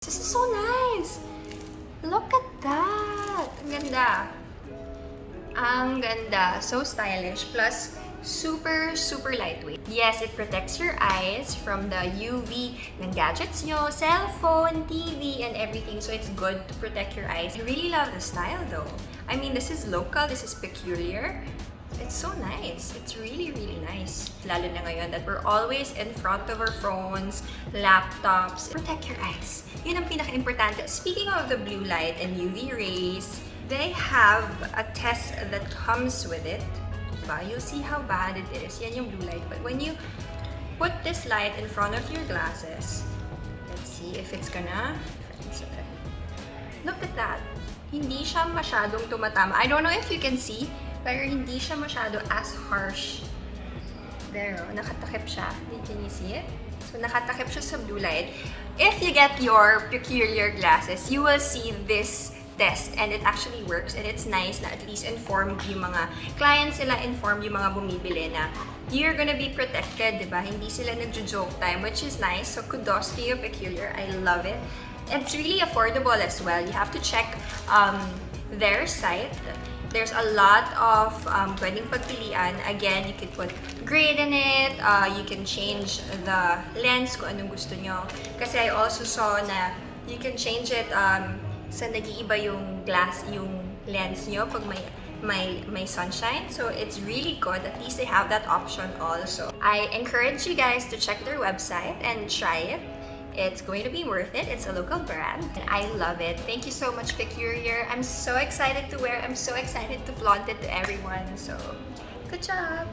This is so nice! Look at that! Ang ganda! Ang ganda! So stylish. Plus, super lightweight. Yes, it protects your eyes from the UV ng gadgets nyo, cellphone, TV, and everything. So it's good to protect your eyes. I really love the style though. I mean, this is local, this is peculiar. It's so nice. It's really nice. Lalo na ngayon that we're always in front of our phones, laptops. Protect your eyes. Yun ang pinaka-importante. Speaking of the blue light and UV rays, they have a test that comes with it. Diba? You'll see how bad it is. Yan yung blue light. But when you put this light in front of your glasses, let's see if it's gonna... Look at that. Hindi siya masyadong tumatama. I don't know if you can see, pero hindi siya masyado as harsh. There, nakatakip siya. Can you see it? So, nakatakip siya sa blue light. If you get your peculiar glasses, you will see this test and it actually works and it's nice na at least informed yung mga clients sila, informed yung mga bumibili na you're gonna be protected, diba? Hindi sila nagjo-joke time, which is nice. So, kudos to you, peculiar. I love it. It's really affordable as well. You have to check their site. There's a lot of pwedeng pagpilian. Again, you could put grade in it. You can change the lens kung anong gusto nyo. Kasi I also saw na you can change it sa nag-iiba yung lens nyo pag may sunshine. So it's really good. At least they have that option also. I encourage you guys to check their website and try it. It's going to be worth it. It's a local brand and I love it. Thank you so much, Peculiar. I'm so excited to wear. I'm so excited to flaunt it to everyone. So, good job!